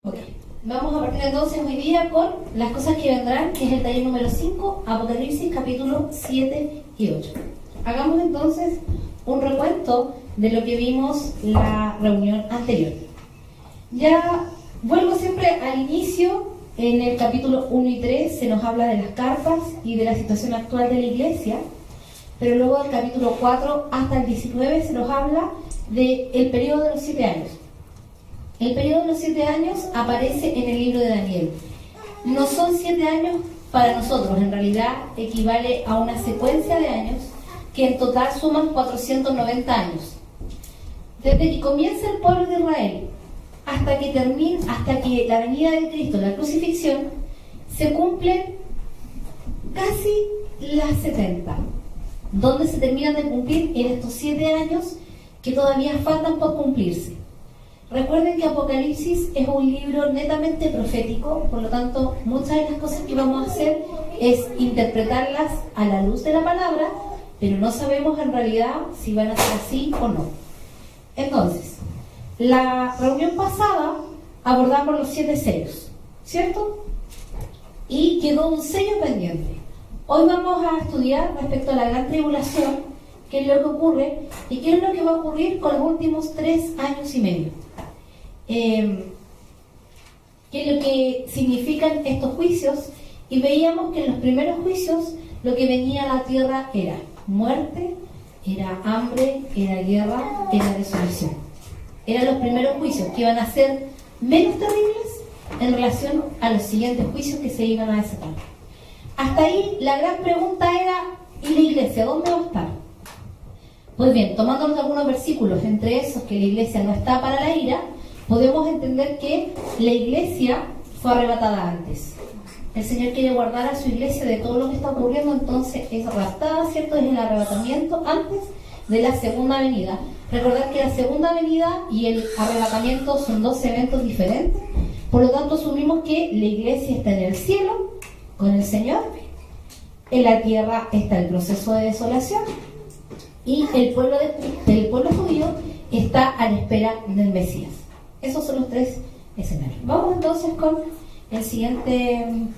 Ok, vamos a partir entonces hoy día con las cosas que vendrán, que es el taller número 5, Apocalipsis capítulo 7 y 8. Hagamos entonces un recuento de lo que vimos la reunión anterior. Ya vuelvo siempre al inicio, en el capítulo 1 y 3 se nos habla de las carpas y de la situación actual de la iglesia, pero luego del capítulo 4 hasta el 19 se nos habla del periodo de los 7 años. El periodo de los 7 años aparece en el libro de Daniel. No son 7 años para nosotros, en realidad equivale a una secuencia de años que en total suman 490 años. Desde que comienza el pueblo de Israel hasta que la venida de Cristo, la crucifixión, se cumplen casi las 70, donde se terminan de cumplir en estos 7 años que todavía faltan por cumplirse. Recuerden que Apocalipsis es un libro netamente profético, por lo tanto, muchas de las cosas que vamos a hacer es interpretarlas a la luz de la palabra, pero no sabemos en realidad si van a ser así o no. Entonces, la reunión pasada abordamos los 7 sellos, ¿cierto? Y quedó un sello pendiente. Hoy vamos a estudiar respecto a la gran tribulación, qué es lo que ocurre y qué es lo que va a ocurrir con los últimos 3 años y medio. Qué es lo que significan estos juicios, y veíamos que en los primeros juicios lo que venía a la tierra era muerte, era hambre, era guerra, era desolación. Eran los primeros juicios que iban a ser menos terribles en relación a los siguientes juicios que se iban a desatar. Hasta ahí la gran pregunta era: ¿y la iglesia dónde va a estar? Pues bien, tomándonos algunos versículos, entre esos que la iglesia no está para la ira, podemos entender que la iglesia fue arrebatada antes. El Señor quiere guardar a su iglesia de todo lo que está ocurriendo, entonces es raptada, ¿cierto? Es el arrebatamiento antes de la segunda venida. Recordar que la segunda venida y el arrebatamiento son 2 eventos diferentes, por lo tanto asumimos que la iglesia está en el cielo con el Señor, en la tierra está el proceso de desolación y el pueblo judío está a la espera del Mesías. Esos son los 3 escenarios. Vamos entonces con el siguiente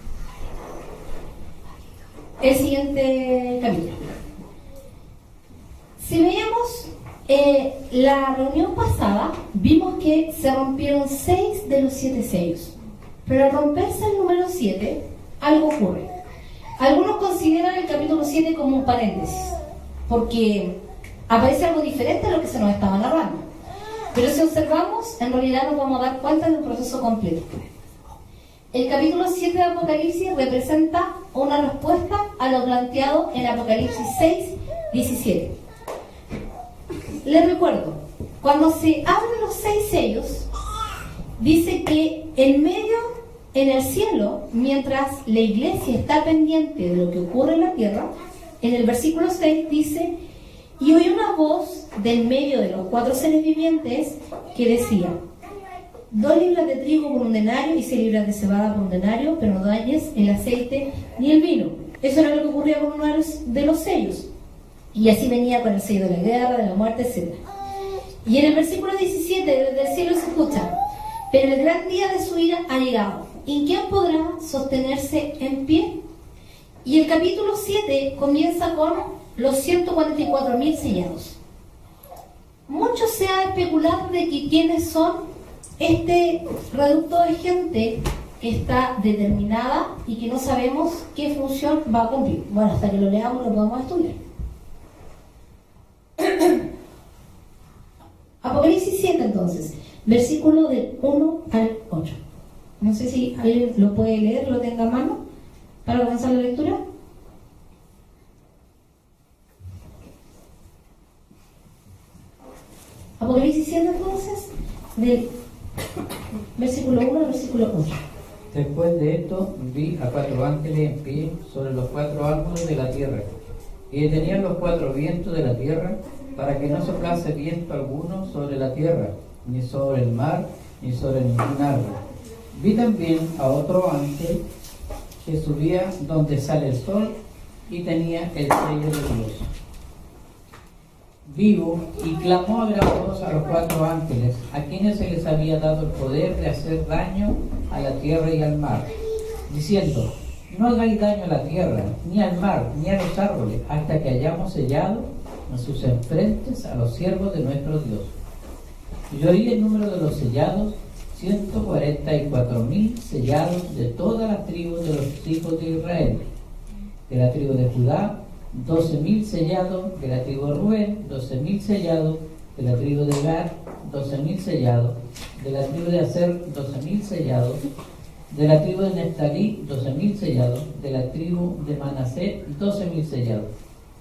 capítulo. Si veíamos la reunión pasada, vimos que se rompieron 6 de los 7 sellos. Pero al romperse el número 7, algo ocurre. Algunos consideran el capítulo 7 como un paréntesis, porque aparece algo diferente a lo que se nos estaba narrando. Pero si observamos, en realidad nos vamos a dar cuenta de un proceso completo. El capítulo 7 de Apocalipsis representa una respuesta a lo planteado en Apocalipsis 6, 17. Les recuerdo, cuando se abren los 6 sellos, dice que en el cielo, mientras la iglesia está pendiente de lo que ocurre en la tierra, en el versículo 6 dice: y oí una voz del medio de los 4 seres vivientes que decía: 2 libras de trigo por un denario y 6 libras de cebada por un denario, pero no dañes el aceite ni el vino. Eso era lo que ocurría con uno de los sellos. Y así venía con el sello de la guerra, de la muerte, etc. Y en el versículo 17, desde el cielo se escucha: pero el gran día de su ira ha llegado, ¿y quién podrá sostenerse en pie? Y el capítulo 7 comienza con los 144.000 sellados. Mucho se ha especulado de que quiénes son este reducto de gente que está determinada y que no sabemos qué función va a cumplir. Bueno, hasta que lo leamos lo podemos estudiar. Apocalipsis 7 entonces, versículo del 1 al 8. No sé si alguien lo puede leer, lo tenga a mano para comenzar la lectura. Apocalipsis 7 entonces, del versículo 1 al versículo 8. Después de esto vi a 4 ángeles en pie sobre los 4 árboles de la tierra, y detenían los 4 vientos de la tierra, para que no soplase viento alguno sobre la tierra, ni sobre el mar, ni sobre ningún árbol. Vi también a otro ángel que subía donde sale el sol y tenía el sello de Dios. vivo y clamó a gran voz a los 4 ángeles, a quienes se les había dado el poder de hacer daño a la tierra y al mar, diciendo: no hagáis daño a la tierra, ni al mar, ni a los árboles, hasta que hayamos sellado en sus enfrentes a los siervos de nuestro Dios. Y yo oí el número de los sellados, 144.000 sellados de todas las tribus de los hijos de Israel. De la tribu de Judá, 12.000 sellados; de la tribu de Rubén, 12.000 sellados; de la tribu de Gad, 12.000 sellados; de la tribu de Aser, 12.000 sellados; de la tribu de Neftalí, 12.000 sellados; de la tribu de Manasés, 12.000 sellados;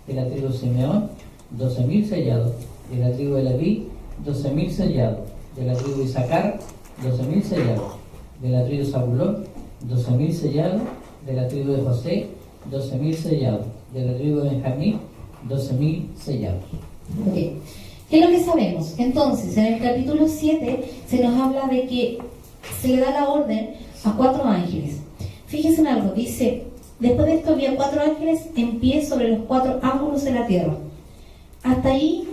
de la tribu de Simeón, 12.000 sellados; de la tribu de Leví, 12.000 sellados; de la tribu de Isaacar, 12.000 sellados; de la tribu de Zabulón, 12.000 sellados; de la tribu de José, 12.000 sellados; de la tribu de Benjamín, 12.000 sellados. Okay. ¿Qué es lo que sabemos? Entonces, en el capítulo 7 se nos habla de que se le da la orden a 4 ángeles. Fíjense en algo, dice: después de esto había 4 ángeles en pie sobre los 4 ángulos de la tierra. Hasta ahí,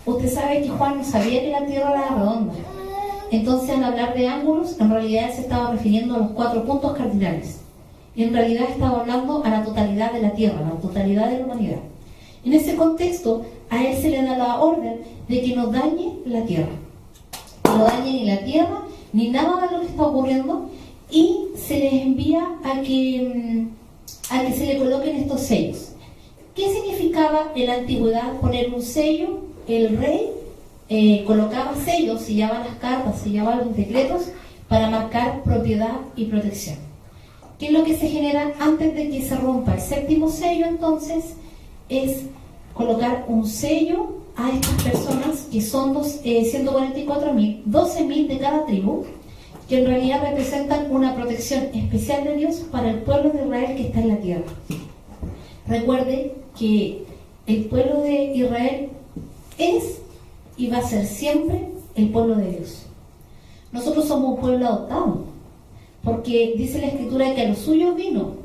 usted sabe que Juan no sabía que la tierra era redonda. Entonces, al hablar de ángulos, en realidad se estaba refiriendo a los 4 puntos cardinales. Y en realidad estaba hablando a la totalidad de la tierra, a la totalidad de la humanidad. En ese contexto, a él se le da la orden de que no dañe la tierra. No dañe ni la tierra, ni nada de lo que está ocurriendo, y se les envía a que se le coloquen estos sellos. ¿Qué significaba en la antigüedad poner un sello? El rey colocaba sellos, sellaba las cartas, sellaba los decretos para marcar propiedad y protección. ¿Qué es lo que se genera antes de que se rompa el 7º sello? Entonces, es colocar un sello a estas personas que son 144.000, 12.000 de cada tribu, que en realidad representan una protección especial de Dios para el pueblo de Israel que está en la tierra. Recuerde que el pueblo de Israel es y va a ser siempre el pueblo de Dios. Nosotros somos un pueblo adoptado, porque dice la Escritura que a los suyos vino,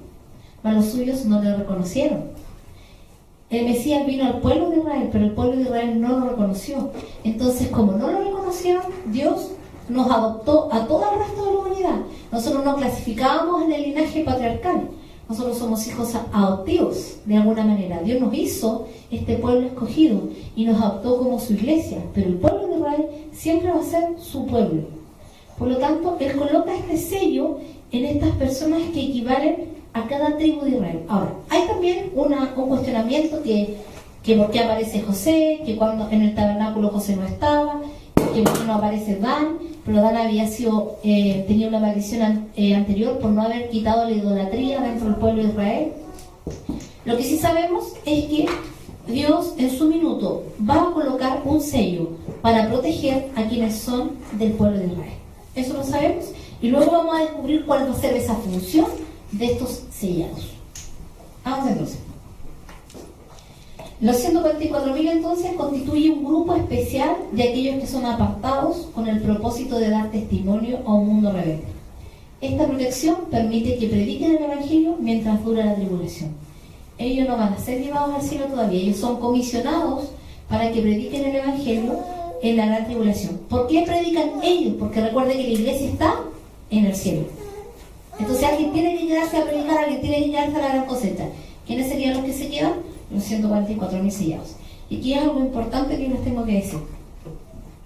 mas los suyos no le reconocieron. El Mesías vino al pueblo de Israel, pero el pueblo de Israel no lo reconoció. Entonces, como no lo reconocieron, Dios nos adoptó a todo el resto de la humanidad. Nosotros nos clasificábamos en el linaje patriarcal. Nosotros somos hijos adoptivos, de alguna manera. Dios nos hizo este pueblo escogido y nos adoptó como su iglesia, pero el pueblo de Israel siempre va a ser su pueblo. Por lo tanto, Él coloca este sello en estas personas que equivalen a cada tribu de Israel. Ahora, hay también un cuestionamiento que por qué aparece José, que cuando en el tabernáculo José no estaba, que por qué no aparece Dan, pero Dan había tenía una maldición anterior por no haber quitado la idolatría dentro del pueblo de Israel. Lo que sí sabemos es que Dios en su minuto va a colocar un sello para proteger a quienes son del pueblo de Israel. Eso lo sabemos, y luego vamos a descubrir cuál va a ser esa función de estos sellados. Vamos entonces. Los 144.000 entonces constituye un grupo especial de aquellos que son apartados con el propósito de dar testimonio a un mundo rebelde. Esta protección permite que prediquen el Evangelio mientras dura la tribulación. Ellos no van a ser llevados al cielo todavía, ellos son comisionados para que prediquen el Evangelio en la gran tribulación. ¿Por qué predican ellos? Porque recuerden que la iglesia está en el cielo. Entonces alguien tiene que quedarse a predicar, alguien tiene que quedarse a la gran cosecha. ¿Quiénes serían los que se quedan? Los 144.000 sellados. Y aquí es algo importante que les tengo que decir.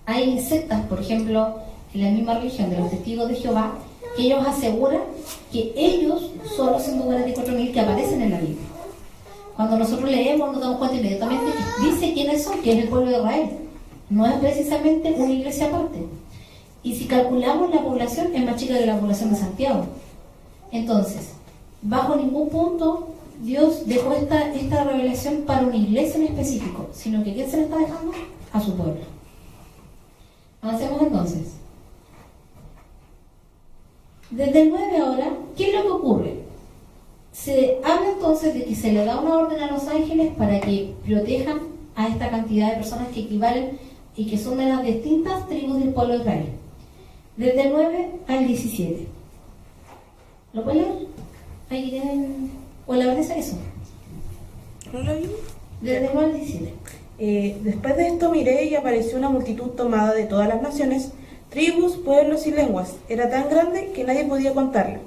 Hay sectas, por ejemplo, en la misma religión de los testigos de Jehová, que ellos aseguran que ellos son los 144.000 que aparecen en la Biblia. Cuando nosotros leemos nos damos cuenta inmediatamente que dice quiénes son, que es el pueblo de Israel. No es precisamente una iglesia aparte. Y si calculamos la población, es más chica que la población de Santiago. Entonces, bajo ningún punto Dios dejó esta revelación para una iglesia en específico, sino que ¿quién se la está dejando? A su pueblo. Avancemos entonces. Desde el 9 ahora, ¿qué es lo que ocurre? Se habla entonces de que se le da una orden a los ángeles para que protejan a esta cantidad de personas que equivalen y que son de las distintas tribus del pueblo de Israel. Desde el 9 al 17. ¿Lo pueden leer? Ahí tienen... ¿O la verdad es eso? ¿No lo vimos? Desde el 9 al 17. Después de esto miré y apareció una multitud tomada de todas las naciones, tribus, pueblos y lenguas. Era tan grande que nadie podía contarla.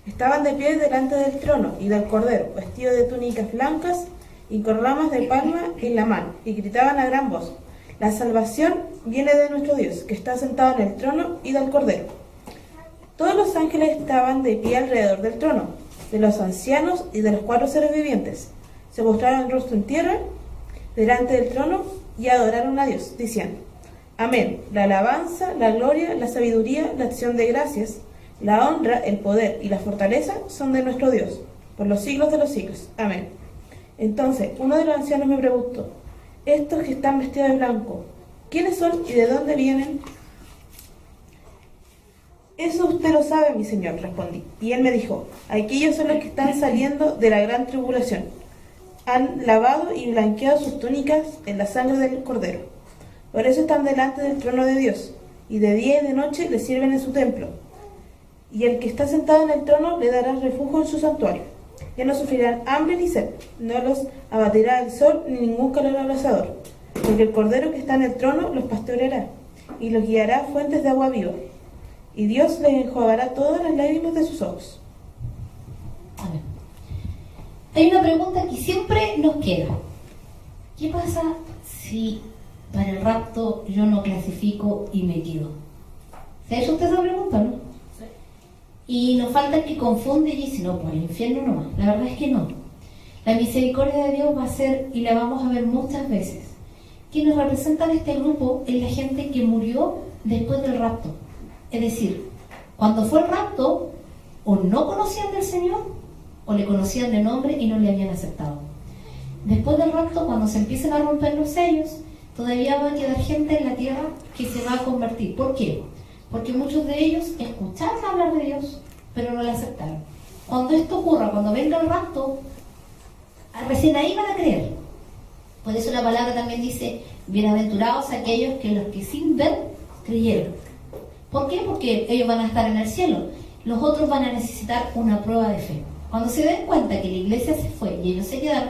Estaban de pie delante del trono y del Cordero, vestidos de túnicas blancas y con ramas de palma en la mano, y gritaban a gran voz: la salvación viene de nuestro Dios, que está sentado en el trono, y del Cordero. Todos los ángeles estaban de pie alrededor del trono, de los ancianos y de los 4 seres vivientes. Se postraron el rostro en tierra delante del trono y adoraron a Dios, diciendo: amén. La alabanza, la gloria, la sabiduría, la acción de gracias, la honra, el poder y la fortaleza son de nuestro Dios, por los siglos de los siglos. Amén. Entonces uno de los ancianos me preguntó: estos que están vestidos de blanco, ¿quiénes son y de dónde vienen? Eso usted lo sabe, mi señor, respondí. Y él me dijo: aquellos son los que están saliendo de la gran tribulación. Han lavado y blanqueado sus túnicas en la sangre del Cordero. Por eso están delante del trono de Dios, y de día y de noche le sirven en su templo. Y el que está sentado en el trono le dará refugio en su santuario. Ya no sufrirán hambre ni sed, no los abatirá el sol ni ningún calor abrasador, porque el Cordero que está en el trono los pastoreará, y los guiará a fuentes de agua viva. Y Dios les enjuagará todas las lágrimas de sus ojos. Amén. Hay una pregunta que siempre nos queda. ¿Qué pasa si para el rapto yo no clasifico y me quedo? ¿Se ha hecho usted esa pregunta, no? Sí. Y nos falta el que confunde y dice: no, por el infierno nomás. La verdad es que no. La misericordia de Dios va a ser, y la vamos a ver muchas veces, quienes representan este grupo es la gente que murió después del rapto. Es decir, cuando fue el rapto, o no conocían del Señor, o le conocían de nombre y no le habían aceptado. Después del rapto, cuando se empiezan a romper los sellos, todavía va a quedar gente en la tierra que se va a convertir. ¿Por qué? Porque muchos de ellos escucharon hablar de Dios, pero no le aceptaron. Cuando esto ocurra, cuando venga el rapto, recién ahí van a creer. Por eso la palabra también dice: bienaventurados aquellos que los que sin ver creyeron. ¿Por qué? Porque ellos van a estar en el cielo. Los otros van a necesitar una prueba de fe. Cuando se den cuenta que la iglesia se fue y ellos se quedaron,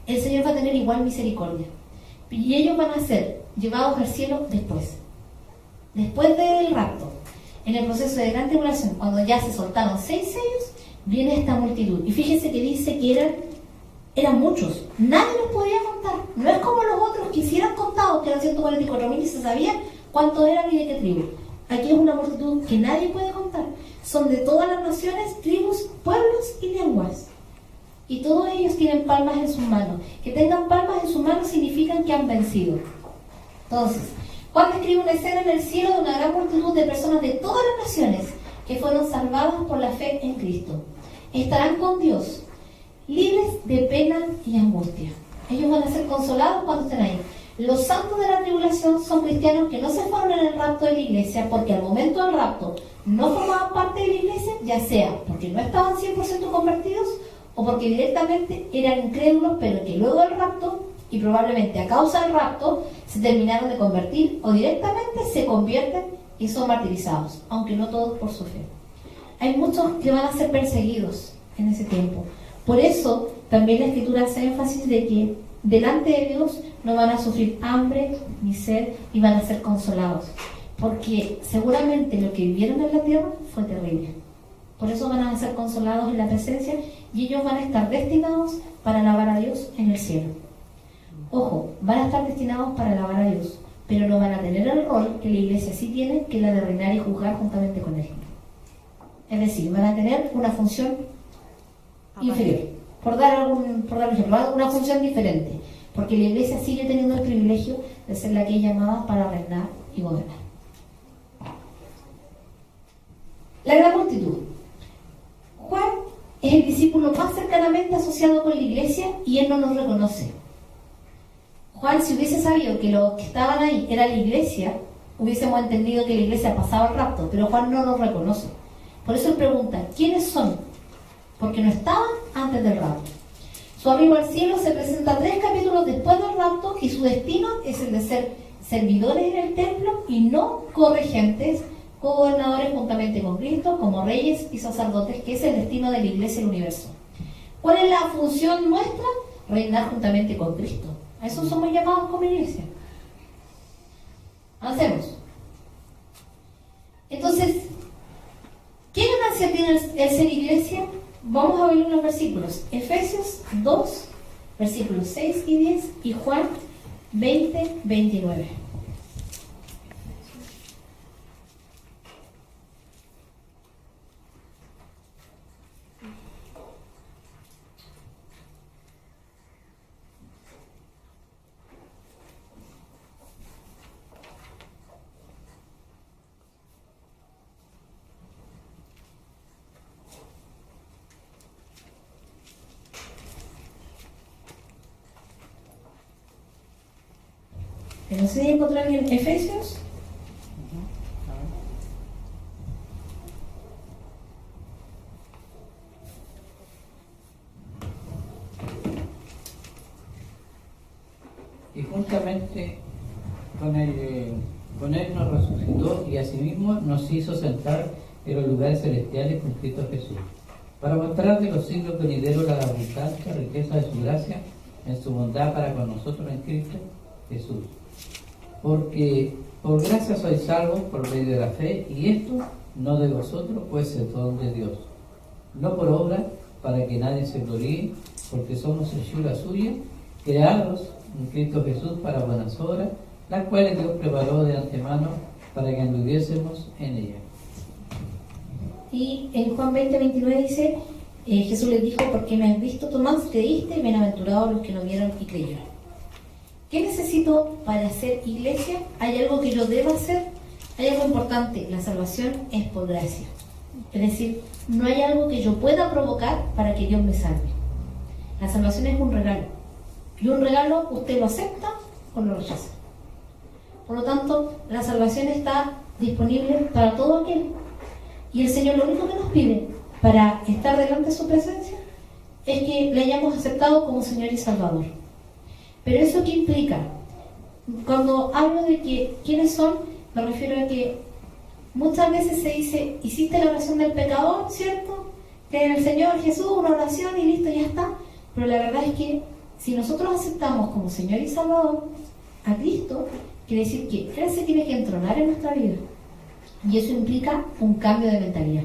el Señor va a tener igual misericordia. Y ellos van a ser llevados al cielo después del rapto. En el proceso de gran tribulación, cuando ya se soltaron 6 sellos, viene esta multitud. Y fíjense que dice que eran muchos. Nadie los podía contar. No es como los otros que hicieran contado, que eran 144.000 y se sabía cuántos eran y de qué tribu. Aquí es una multitud que nadie puede contar. Son de todas las naciones, tribus, pueblos y lenguas. Y todos ellos tienen palmas en sus manos. Que tengan palmas en sus manos significan que han vencido. Entonces, Juan describe una escena en el cielo de una gran multitud de personas de todas las naciones que fueron salvadas por la fe en Cristo. Estarán con Dios, libres de pena y angustia. Ellos van a ser consolados cuando estén ahí. Los santos de la tribulación son cristianos que no se fueron en el rapto de la iglesia, porque al momento del rapto no formaban parte de la iglesia, ya sea porque no estaban 100% convertidos o porque directamente eran incrédulos, pero que luego del rapto, y probablemente a causa del rapto, se terminaron de convertir o directamente se convierten y son martirizados, aunque no todos por su fe. Hay muchos que van a ser perseguidos en ese tiempo. Por eso también la Escritura hace énfasis de que delante de Dios no van a sufrir hambre ni sed y van a ser consolados, porque seguramente lo que vivieron en la tierra fue terrible. Por eso van a ser consolados en la presencia y ellos van a estar destinados para alabar a Dios en el cielo. Ojo, van a estar destinados para alabar a Dios, pero no van a tener el rol que la iglesia sí tiene, que es la de reinar y juzgar juntamente con Él. Es decir, van a tener una función inferior. Por dar un ejemplo, una función diferente, porque la iglesia sigue teniendo el privilegio de ser la que es llamada para reinar y gobernar. La gran multitud. Juan es el discípulo más cercanamente asociado con la iglesia y él no nos reconoce. Juan, si hubiese sabido que los que estaban ahí era la iglesia, hubiésemos entendido que la iglesia pasaba el rapto, pero Juan no los reconoce. Por eso él pregunta: ¿quiénes son? Porque no estaban antes del rapto. Su arribo al cielo se presenta 3 capítulos después del rapto y su destino es el de ser servidores en el templo y no corregentes, gobernadores juntamente con Cristo, como reyes y sacerdotes, que es el destino de la iglesia del universo. ¿Cuál es la función nuestra? Reinar juntamente con Cristo. A eso somos llamados como iglesia. Hacemos. Entonces, ¿qué ganancia tiene el ser iglesia? Vamos a ver unos versículos. Efesios 2, versículos 6 y 10 y Juan 20, 29. No sé si encontrar bien Efesios. Y juntamente con él nos resucitó y asimismo nos hizo sentar en los lugares celestiales con Cristo Jesús, para mostrar de los siglos venideros la abundancia, riqueza de su gracia en su bondad para con nosotros en Cristo Jesús. Porque por gracia sois salvos por medio de la fe, y esto no de vosotros, pues es don de Dios, no por obra, para que nadie se gloríe, porque somos hechura suya, creados en Cristo Jesús para buenas obras, las cuales Dios preparó de antemano para que anduviésemos en ellas. Y en Juan 20, 29 dice, Jesús les dijo: porque me has visto, Tomás, creíste, bienaventurados los que no vieron y creyeron. ¿Qué necesito para ser iglesia? ¿Hay algo que yo deba hacer? Hay algo importante: la salvación es por gracia. Es decir, no hay algo que yo pueda provocar para que Dios me salve. La salvación es un regalo. Y un regalo usted lo acepta o lo rechaza. Por lo tanto, la salvación está disponible para todo aquel. Y el Señor lo único que nos pide para estar delante de su presencia es que le hayamos aceptado como Señor y Salvador. Pero ¿eso qué implica? Cuando hablo de que quiénes son, me refiero a que muchas veces se dice: hiciste la oración del pecador, ¿cierto? Que en el Señor Jesús, una oración y listo, ya está. Pero la verdad es que si nosotros aceptamos como Señor y Salvador a Cristo, quiere decir que Él se tiene que entronar en nuestra vida. Y eso implica un cambio de mentalidad.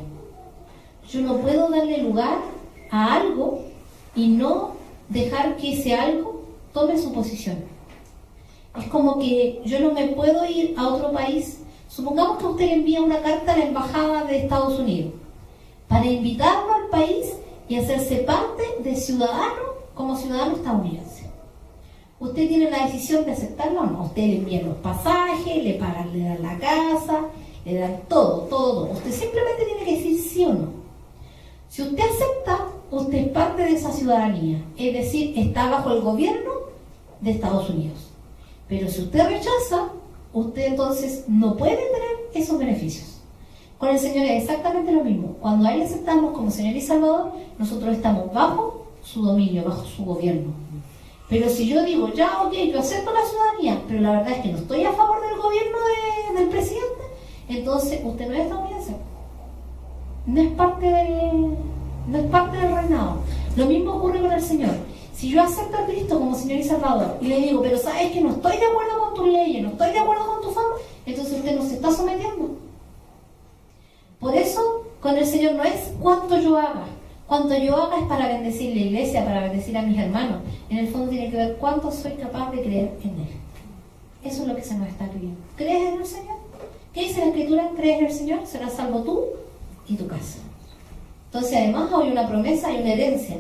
Yo no puedo darle lugar a algo y no dejar que ese algo tome su posición. Es como que yo no me puedo ir a otro país. Supongamos que usted le envía una carta a la embajada de Estados Unidos para invitarlo al país y hacerse parte de ciudadano como ciudadano estadounidense. Usted tiene la decisión de aceptarlo o no. Usted le envía los pasajes, le pagan, le dan la casa, le dan todo. Usted simplemente tiene que decir sí o no. Si usted acepta, usted es parte de esa ciudadanía, es decir, está bajo el gobierno de Estados Unidos. Pero si usted rechaza, usted entonces no puede tener esos beneficios. Con el Señor es exactamente lo mismo. Cuando a Él aceptamos como Señor y Salvador, nosotros estamos bajo su dominio, bajo su gobierno. Pero si yo digo, ya, ok, yo acepto la ciudadanía, pero la verdad es que no estoy a favor del gobierno del presidente, entonces usted no es estadounidense. No es parte del reinado. Lo mismo ocurre con el Señor. Si yo acepto a Cristo como Señor y Salvador y le digo, pero sabes que no estoy de acuerdo con tus leyes, no estoy de acuerdo con tu forma, entonces usted no se está sometiendo. Por eso, con el Señor no es cuánto yo haga. Cuanto yo haga es para bendecir la iglesia, para bendecir a mis hermanos. En el fondo tiene que ver cuánto soy capaz de creer en Él. Eso es lo que se nos está pidiendo. ¿Crees en el Señor? ¿Qué dice la Escritura? ¿Crees en el Señor? Serás salvo tú y tu casa. Entonces, además, hay una promesa, hay una herencia.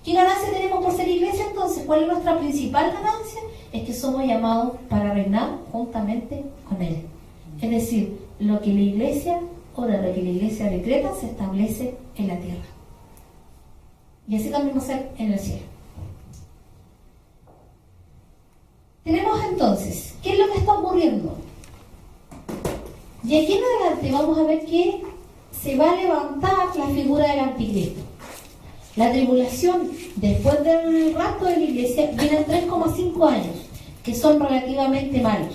¿Qué ganancia tenemos por ser iglesia entonces? ¿Cuál es nuestra principal ganancia? Es que somos llamados para reinar juntamente con Él. Es decir, lo que la iglesia ora, lo que la iglesia decreta, se establece en la tierra. Y así también va a ser en el cielo. Tenemos entonces, ¿qué es lo que está ocurriendo? Y aquí en adelante vamos a ver que se va a levantar la figura del anticristo. La tribulación después del rapto de la iglesia vienen 3,5 años, que son relativamente malos.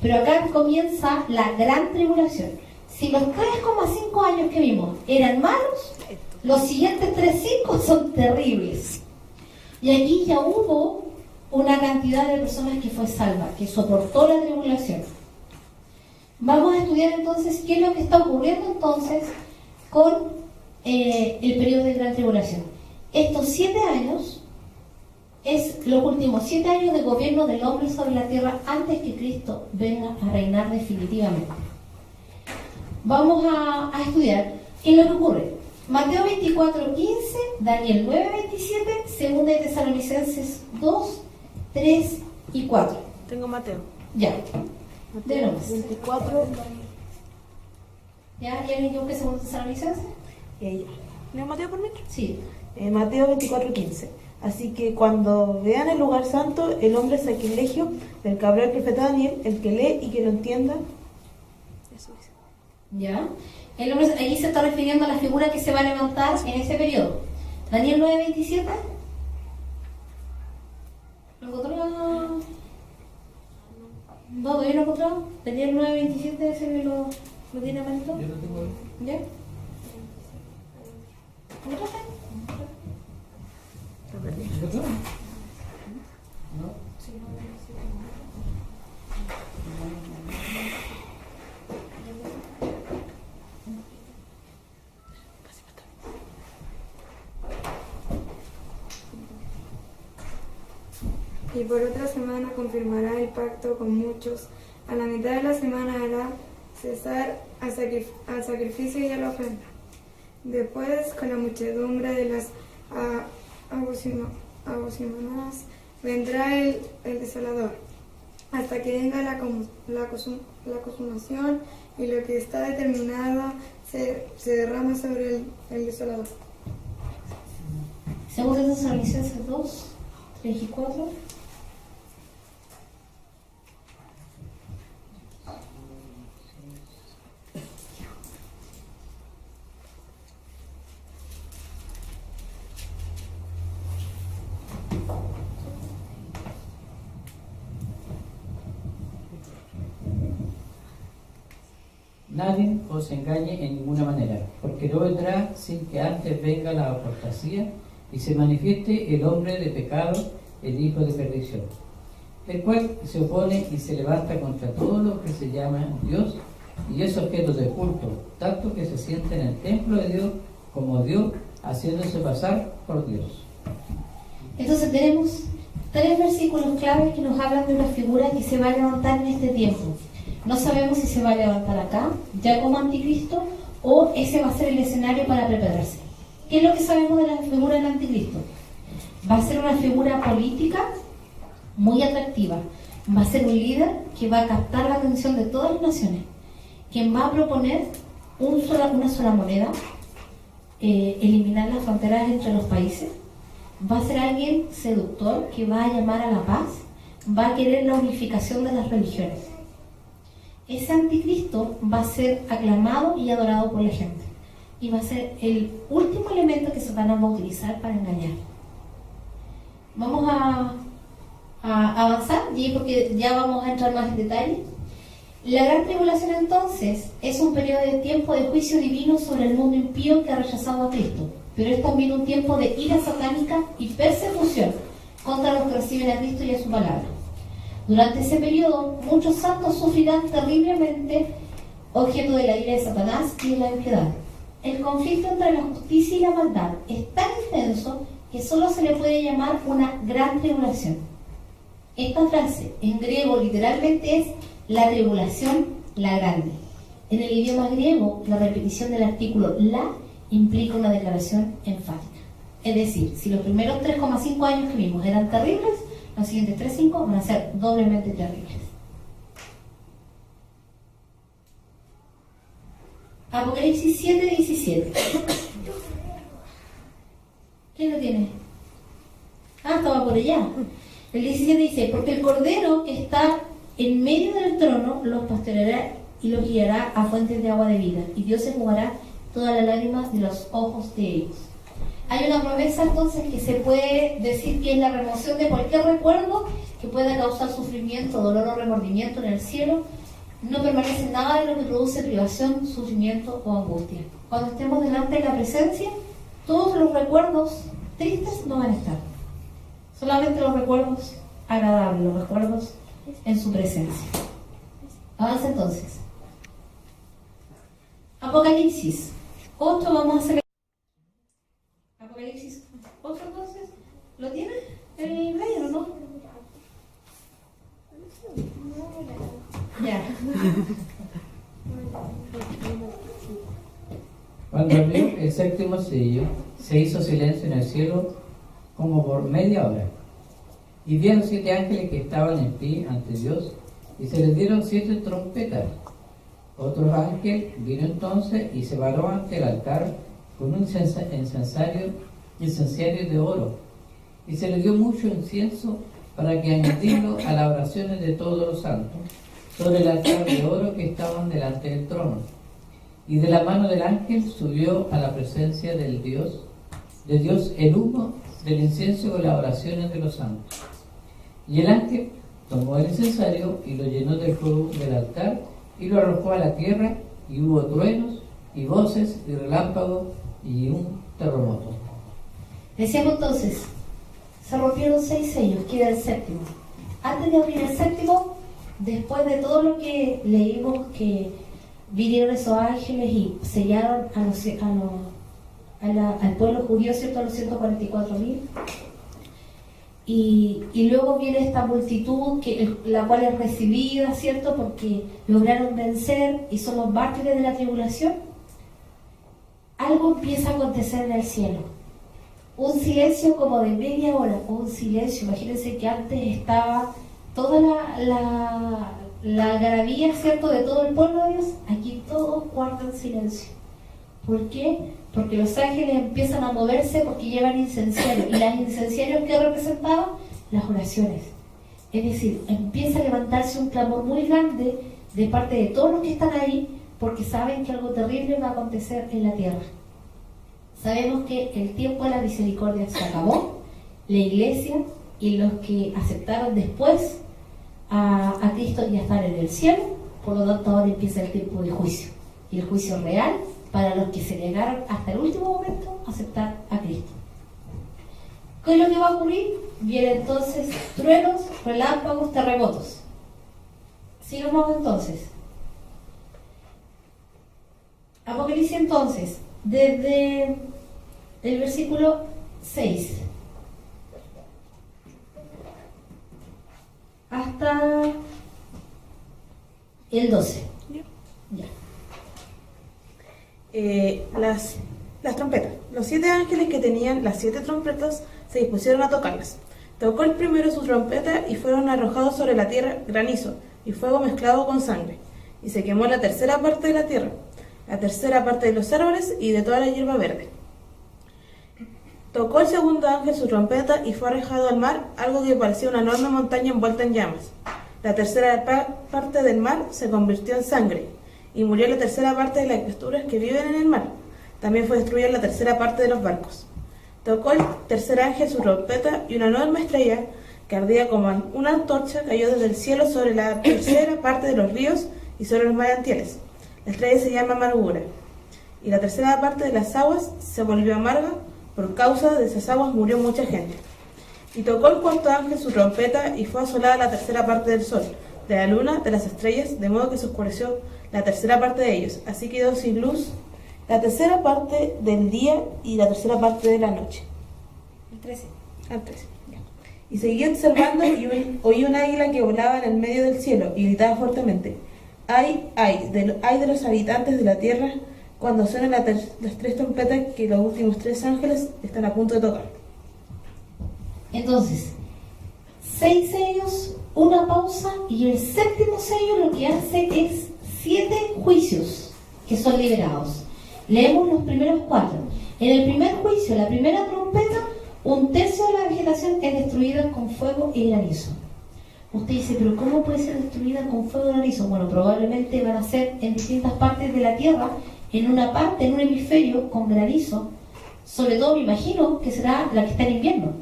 Pero acá comienza la gran tribulación. Si los 3,5 años que vimos eran malos, los siguientes 3,5 son terribles. Y aquí ya hubo una cantidad de personas que fue salva, que soportó la tribulación. Vamos a estudiar entonces qué es lo que está ocurriendo entonces con el periodo de gran tribulación. Estos 7 años es los últimos 7 años de gobierno del hombre sobre la tierra antes que Cristo venga a reinar definitivamente. Vamos a estudiar qué es lo que ocurre. Mateo 24:15, Daniel 9:27, 2 de Tesalonicenses 2, 3 y 4. Tengo Mateo. Ya. De nomás. 24. ¿Ya alguien que 2 de Tesalonicenses? ¿Leo Mateo por mientras? Sí. Mateo 24:15. Así que cuando vean el lugar santo, el hombre sacrilegio del que habló el profeta Daniel, el que lee y que lo entienda. Eso dice. ¿Ya? El hombre, ahí se está refiriendo a la figura que se va a levantar en ese periodo. Daniel 9:27. ¿Lo encontró? No, todavía lo encontró. Daniel 9:27, ese que lo tiene a mano. Yo lo tengo ahí. ¿Ya? ¿Encontraste? ¿No? Y por otra semana confirmará el pacto con muchos. A la mitad de la semana hará cesar al sacrificio y a la ofrenda. Después, con la muchedumbre de las abocinadas, vendrá el desolador, hasta que venga la consumación, y lo que está determinado se derrama sobre el desolador. 2 de Tesalonicenses 2, 3 y 4. Nadie os engañe en ninguna manera, porque no vendrá sin que antes venga la apostasía y se manifieste el hombre de pecado, el hijo de perdición, el cual se opone y se levanta contra todo lo que se llama Dios y es objeto de culto, tanto que se siente en el templo de Dios como Dios, haciéndose pasar por Dios. Entonces tenemos 3 versículos claves que nos hablan de una figura que se va a levantar en este tiempo. No sabemos si se va a levantar acá, ya como anticristo, o ese va a ser el escenario para prepararse. ¿Qué es lo que sabemos de la figura del anticristo? Va a ser una figura política muy atractiva. Va a ser un líder que va a captar la atención de todas las naciones, quien va a proponer una sola moneda, eliminar las fronteras entre los países. Va a ser alguien seductor que va a llamar a la paz, va a querer la unificación de las religiones. Ese anticristo va a ser aclamado y adorado por la gente, y va a ser el último elemento que Satanás va a utilizar para engañar. Vamos a avanzar, porque ya vamos a entrar más en detalle. La gran tribulación entonces es un periodo de tiempo de juicio divino sobre el mundo impío que ha rechazado a Cristo, pero es también un tiempo de ira satánica y persecución contra los que reciben a Cristo y a su palabra. Durante ese periodo, muchos santos sufrirán terriblemente, objeto de la ira de Satanás y de la impiedad. El conflicto entre la justicia y la maldad es tan intenso que solo se le puede llamar una gran tribulación. Esta frase en griego literalmente es la tribulación, la grande. En el idioma griego, la repetición del artículo la implica una declaración enfática. Es decir, si los primeros 3,5 años que vimos eran terribles, los siguientes 3,5 van a ser doblemente terribles. Apocalipsis 7:17. ¿Quién lo tiene? Estaba por allá. El 17 dice: porque el Cordero que está en medio del trono los pastoreará y los guiará a fuentes de agua de vida, y Dios se jugará todas las lágrimas de los ojos de ellos. Hay una promesa entonces que se puede decir que es la remoción de cualquier recuerdo que pueda causar sufrimiento, dolor o remordimiento en el cielo. No permanece nada de lo que produce privación, sufrimiento o angustia. Cuando estemos delante de la presencia, todos los recuerdos tristes no van a estar. Solamente los recuerdos agradable, los recuerdos en su presencia. Avanza entonces. Apocalipsis 8, vamos a hacer Apocalipsis 8 entonces. ¿Lo tiene el player o no? Ya. Cuando abrió el séptimo sello, se hizo silencio en el cielo como por media hora. Y vieron 7 ángeles que estaban en pie ante Dios, y se les dieron 7 trompetas. Otro ángel vino entonces y se paró ante el altar con un incensario de oro, y se le dio mucho incienso para que añadirlo a las oraciones de todos los santos sobre el altar de oro que estaban delante del trono. Y de la mano del ángel subió a la presencia de Dios el humo del incienso con las oraciones de los santos. Y el ángel tomó el incensario y lo llenó del fuego del altar y lo arrojó a la tierra, y hubo truenos y voces y relámpagos y un terremoto. Decíamos entonces, se rompieron 6 sellos, queda el séptimo. Antes de abrir el séptimo, después de todo lo que leímos, que vinieron esos ángeles y sellaron al pueblo judío, ¿cierto? A los 144.000. Y luego viene esta multitud, la cual es recibida, ¿cierto? Porque lograron vencer y son los mártires de la tribulación. Algo empieza a acontecer en el cielo. Un silencio como de media hora, un silencio. Imagínense que antes estaba toda la algarabía, ¿cierto?, de todo el pueblo de Dios. Aquí todos guardan silencio. ¿Por qué? Porque los ángeles empiezan a moverse porque llevan incenciarios. ¿Y los incenciarios qué representaban? Las oraciones. Es decir, empieza a levantarse un clamor muy grande de parte de todos los que están ahí, porque saben que algo terrible va a acontecer en la tierra. Sabemos que el tiempo de la misericordia se acabó. La iglesia y los que aceptaron después a Cristo ya están en el cielo. Por lo tanto, ahora empieza el tiempo de juicio. Y el juicio real para los que se negaron hasta el último momento a aceptar a Cristo. ¿Qué es lo que va a ocurrir? Vienen entonces truenos, relámpagos, terremotos. Sigamos entonces. Apocalipsis entonces, desde el versículo 6 hasta el 12. Ya. Las trompetas. Los 7 ángeles que tenían las 7 trompetas se dispusieron a tocarlas. Tocó el primero su trompeta y fueron arrojados sobre la tierra granizo y fuego mezclado con sangre. Y se quemó la tercera parte de la tierra, la tercera parte de los árboles y de toda la hierba verde. Tocó el segundo ángel su trompeta y fue arrojado al mar, algo que parecía una enorme montaña envuelta en llamas. La tercera parte del mar se convirtió en sangre, y murió la tercera parte de las criaturas que viven en el mar. También fue destruida la tercera parte de los barcos. Tocó el tercer ángel su trompeta y una enorme estrella que ardía como una antorcha cayó desde el cielo sobre la tercera parte de los ríos y sobre los manantiales. La estrella se llama amargura. Y la tercera parte de las aguas se volvió amarga. Por causa de esas aguas murió mucha gente. Y tocó el cuarto ángel su trompeta y fue asolada la tercera parte del sol, de la luna, de las estrellas, de modo que se oscureció la tercera parte de ellos. Así quedó sin luz la tercera parte del día y la tercera parte de la noche. El 13. Al 13. Ya. Y seguí observando y oí un águila que volaba en el medio del cielo y gritaba fuertemente: ¡Ay, ay de los habitantes de la tierra! Cuando suenan las 3 trompetas que los últimos 3 ángeles están a punto de tocar. Entonces, 6 sellos, una pausa, y el séptimo sello lo que hace es 7 juicios que son liberados. Leemos los primeros 4. En el primer juicio, la primera trompeta, 1/3 de la vegetación es destruida con fuego y granizo. Usted dice, pero ¿cómo puede ser destruida con fuego y granizo? Bueno, probablemente van a ser en distintas partes de la tierra. En una parte, en un hemisferio, con granizo, sobre todo me imagino que será la que está en invierno.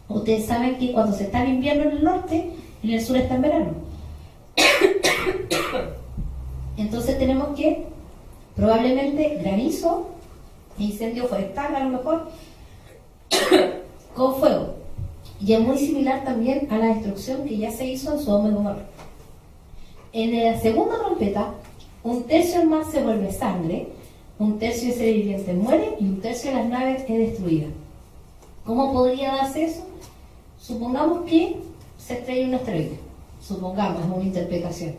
Ustedes saben que cuando se está en invierno en el norte, en el sur está en verano. Entonces tenemos que, probablemente, granizo, incendio forestal a lo mejor, con fuego. Y es muy similar también a la destrucción que ya se hizo en Sodoma y Gomorra. En la segunda trompeta, un tercio del mar se vuelve sangre, un tercio de seres vivientes muere y un tercio de las naves es destruida. ¿Cómo podría darse eso? Supongamos que se estrella un asteroide. Supongamos, es una interpretación.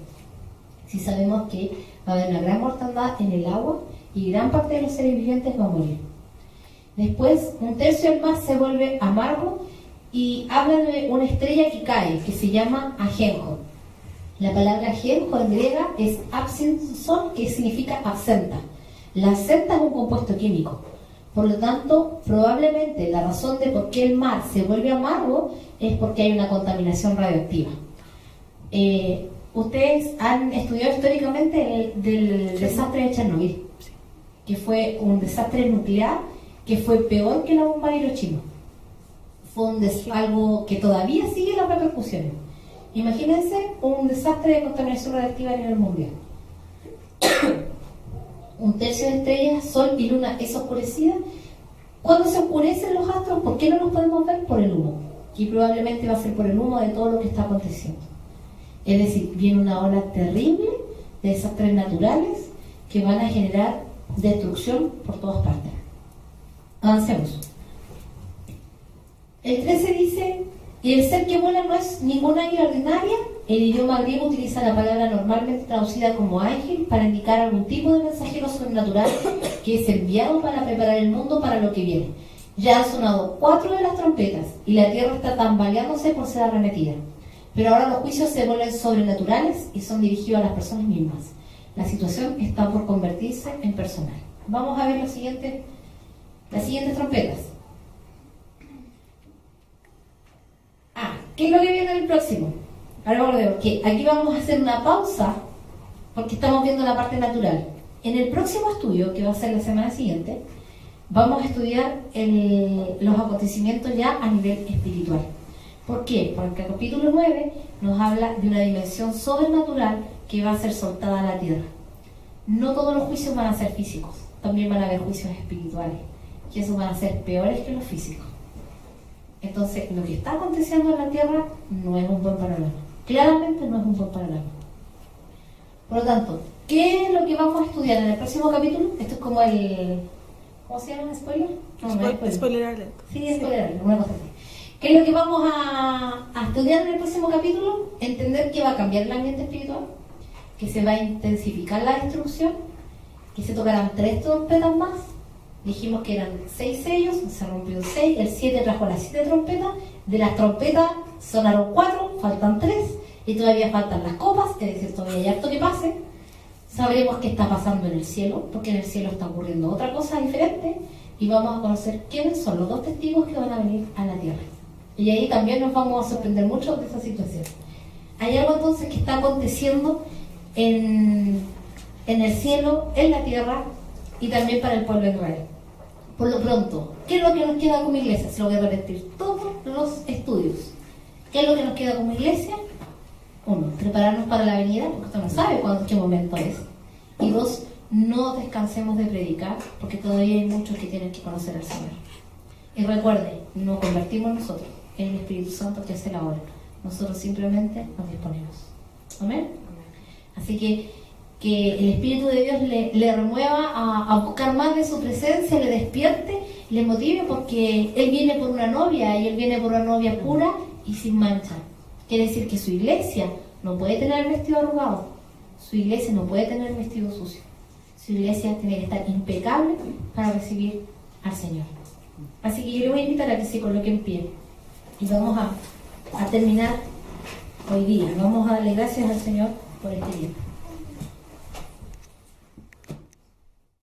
Si sabemos que va a haber una gran mortandad en el agua y gran parte de los seres vivientes va a morir. Después, un tercio del mar se vuelve amargo y habla de una estrella que cae, que se llama ajenjo. La palabra ajenjo en griega es absinthon, que significa absenta. La absenta es un compuesto químico. Por lo tanto, probablemente la razón de por qué el mar se vuelve amargo es porque hay una contaminación radioactiva. Ustedes han estudiado históricamente del desastre de Chernobyl, que fue un desastre nuclear que fue peor que la bomba de Hiroshima. Fue algo que todavía sigue las repercusiones. Imagínense un desastre de contaminación radioactiva a nivel mundial. Un tercio de estrellas, sol y luna es oscurecida. Cuando se oscurecen los astros, ¿por qué no los podemos ver? Por el humo. Y probablemente va a ser por el humo de todo lo que está aconteciendo. Es decir, viene una ola terrible de desastres naturales que van a generar destrucción por todas partes. Avancemos. El 13 dice: y el ser que vuela no es ninguna águila ordinaria. El idioma griego utiliza la palabra normalmente traducida como ángel para indicar algún tipo de mensajero sobrenatural que es enviado para preparar el mundo para lo que viene. Ya han sonado 4 de las trompetas y la tierra está tambaleándose por ser arremetida. Pero ahora los juicios se vuelven sobrenaturales y son dirigidos a las personas mismas. La situación está por convertirse en personal. Vamos a ver las siguientes trompetas. ¿Qué es lo que viene en el próximo? Ahora vamos a ver, que aquí vamos a hacer una pausa porque estamos viendo la parte natural. En el próximo estudio, que va a ser la semana siguiente, vamos a estudiar los acontecimientos ya a nivel espiritual. ¿Por qué? Porque el capítulo 9 nos habla de una dimensión sobrenatural que va a ser soltada a la tierra. No todos los juicios van a ser físicos, también van a haber juicios espirituales, y esos van a ser peores que los físicos. Entonces, lo que está aconteciendo en la tierra no es un buen panorama. Claramente no es un buen panorama. Por lo tanto, ¿qué es lo que vamos a estudiar en el próximo capítulo? Esto es como el... ¿Cómo se llama? ¿Spoiler? No, no es spoiler. Spoiler alert. Sí, spoiler alert, una cosa así. ¿Qué es lo que vamos a estudiar en el próximo capítulo? Entender que va a cambiar el ambiente espiritual, que se va a intensificar la destrucción, que se tocarán 3 trompetas más. Dijimos que eran 6 sellos, se rompió 6, el 7 trajo las 7 trompetas, de las trompetas sonaron 4, faltan 3, y todavía faltan las copas, es decir, todavía hay harto que pase. Sabremos qué está pasando en el cielo, porque en el cielo está ocurriendo otra cosa diferente, y vamos a conocer quiénes son los 2 testigos que van a venir a la tierra. Y ahí también nos vamos a sorprender mucho de esa situación. Hay algo entonces que está aconteciendo en el cielo, en la tierra, y también para el pueblo de Israel. Por lo pronto, ¿qué es lo que nos queda como iglesia? Se lo voy a repetir todos los estudios. ¿Qué es lo que nos queda como iglesia? 1, prepararnos para la venida, porque usted no sabe qué momento es. Y 2, no descansemos de predicar, porque todavía hay muchos que tienen que conocer al Señor. Y recuerden, no convertimos nosotros, en el Espíritu Santo que hace la obra. Nosotros simplemente nos disponemos. ¿Amén? Así que el Espíritu de Dios le remueva a buscar más de su presencia, le despierte, le motive, porque Él viene por una novia, y Él viene por una novia pura y sin mancha. Quiere decir que su iglesia no puede tener el vestido arrugado, su iglesia no puede tener el vestido sucio, su iglesia tiene que estar impecable para recibir al Señor. Así que yo le voy a invitar a que se coloque en pie y vamos a terminar hoy día. Vamos a darle gracias al Señor por este día.